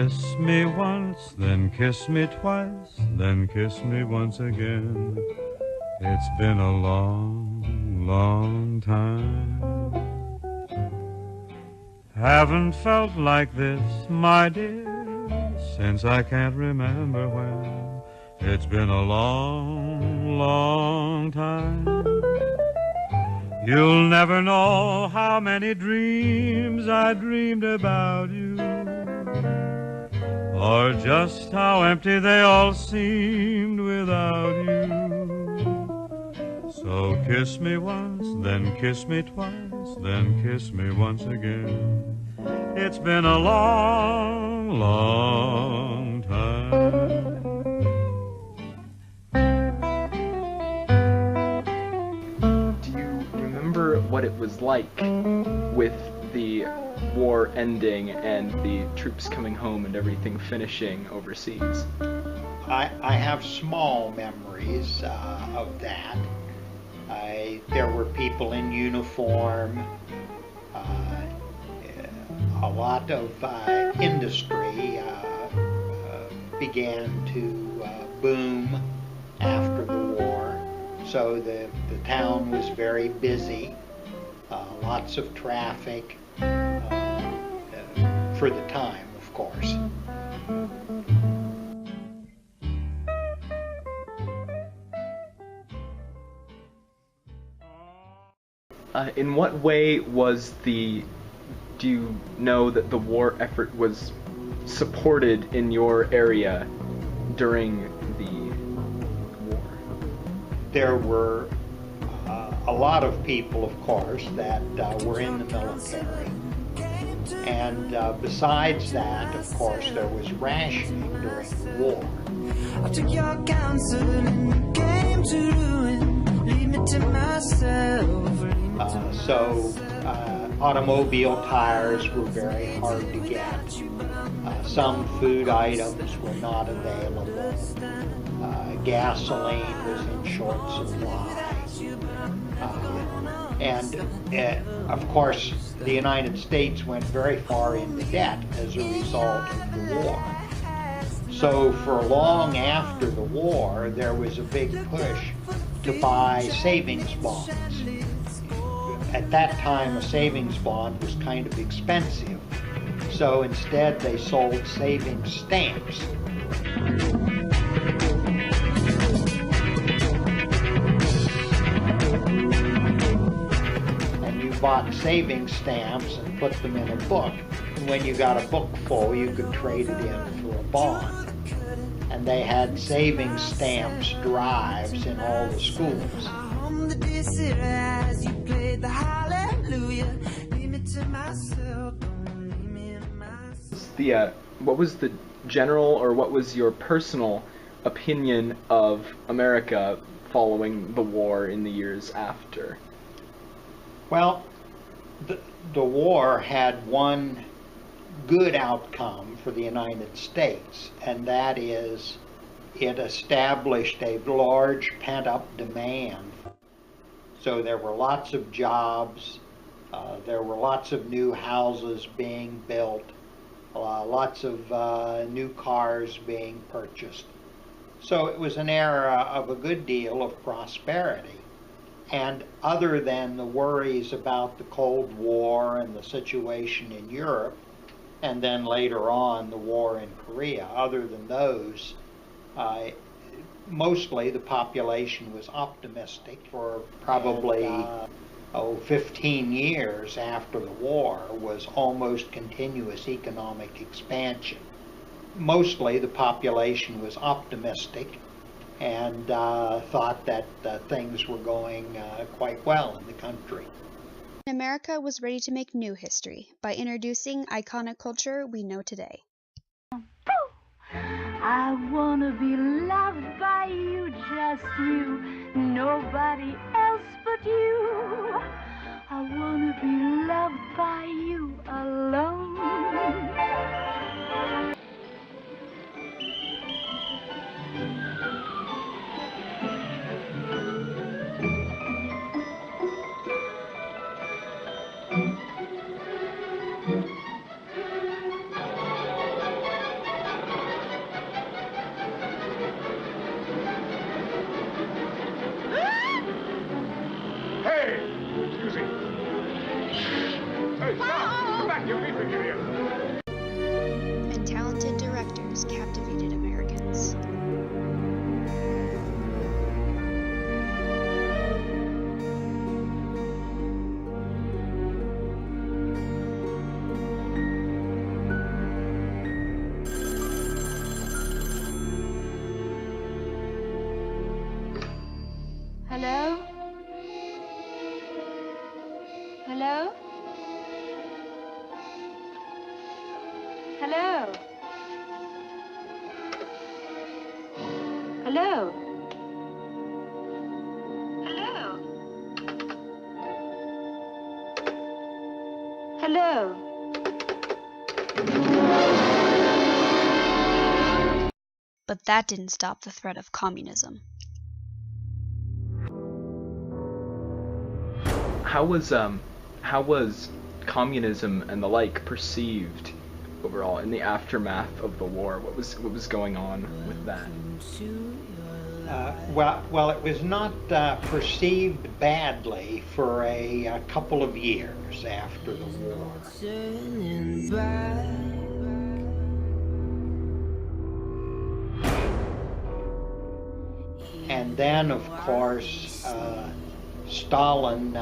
Kiss me once, then kiss me twice, then kiss me once again. It's been a long, long time. Haven't felt like this, my dear, since I can't remember when. It's been a long, long time. You'll never know how many dreams I dreamed about you, or just how empty they all seemed without you. So kiss me once, then kiss me twice, then kiss me once again. It's been a long, long time. Do you remember what it was like with the war ending and the troops coming home and everything finishing overseas? I have small memories of that. There were people in uniform, a lot of industry began to boom after the war, so the town was very busy, lots of traffic for the time, of course. In what way do you know that the war effort was supported in your area during the war? There were a lot of people, of course, that were in the military. And besides that, of course, there was rationing during the war. I took your counsel and came to ruin. Leave me to myself. Automobile tires were very hard to get. Some food items were not available. Gasoline was in short supply. Of course, the United States went very far into debt as a result of the war. So for long after the war, there was a big push to buy savings bonds. At that time, a savings bond was kind of expensive, so instead they sold savings stamps. And you bought savings stamps and put them in a book, and when you got a book full, you could trade it in for a bond. And they had savings stamps drives in all the schools. What was the general, or what was your personal opinion of America following the war in the years after? Well, the war had one good outcome for the United States, and that is it established a large pent-up demand. So there were lots of jobs, there were lots of new houses being built, lots of new cars being purchased. So it was an era of a good deal of prosperity. And other than the worries about the Cold War and the situation in Europe, and then later on the war in Korea, other than those, mostly the population was optimistic. For probably 15 years after the war was almost continuous economic expansion. Mostly the population was optimistic and thought that things were going quite well in the country. America was ready to make new history by introducing iconic culture we know today. I wanna be loved by you, just you, nobody else but you. I wanna be loved by you alone. Hello? Hello? But that didn't stop the threat of communism. How was communism and the like perceived overall in the aftermath of the war? What was going on with that? Well, it was not perceived badly for a couple of years after the war. And then, of course, Stalin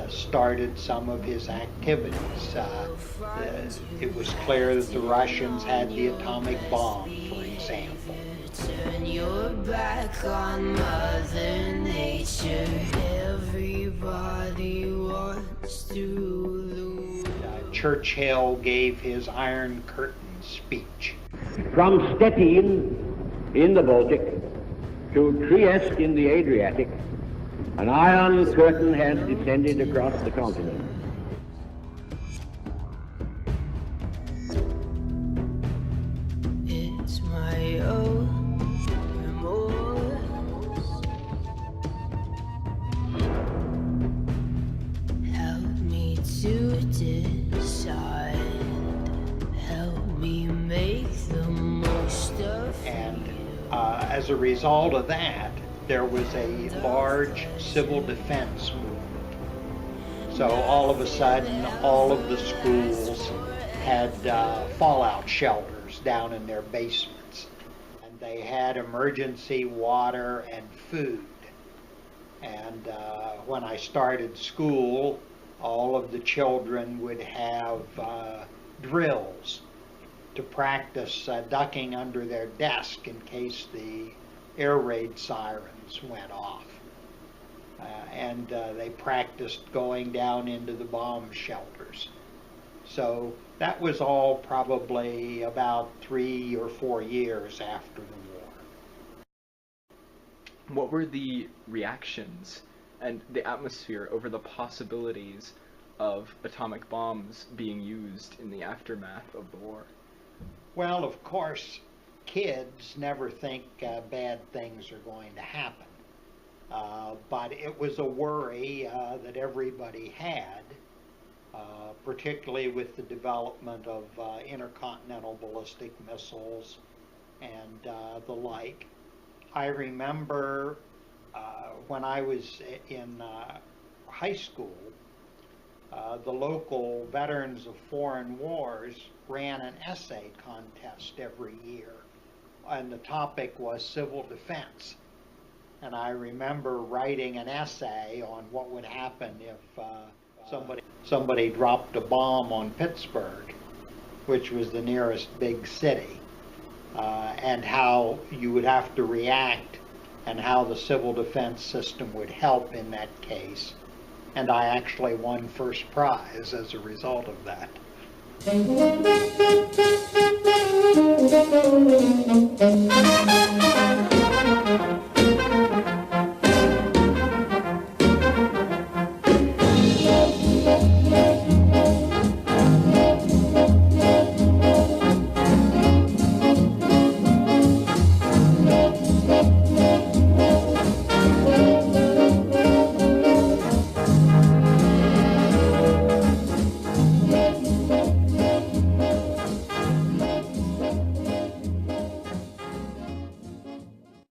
started some of his activities. It was clear that the Russians had the atomic bomb, for example. Turn your back on Mother Nature. Everybody wants to lose. Churchill gave his Iron Curtain speech. From Stettin in the Baltic to Trieste in the Adriatic, an iron curtain has descended across the continent. It's my own remorse. Help me to decide. Help me make the most of And as a result of that, there was a large civil defense movement. So all of a sudden, all of the schools had fallout shelters down in their basements. And they had emergency water and food. And when I started school, all of the children would have drills to practice ducking under their desk in case the air raid sirens went off. And they practiced going down into the bomb shelters. So that was all probably about 3 or 4 years after the war. What were the reactions and the atmosphere over the possibilities of atomic bombs being used in the aftermath of the war? Well, of course, kids never think bad things are going to happen. But it was a worry that everybody had, particularly with the development of intercontinental ballistic missiles and the like. I remember when I was in high school, the local Veterans of Foreign Wars ran an essay contest every year, and the topic was civil defense. And I remember writing an essay on what would happen if somebody dropped a bomb on Pittsburgh, which was the nearest big city, and how you would have to react and how the civil defense system would help in that case. And I actually won first prize as a result of that.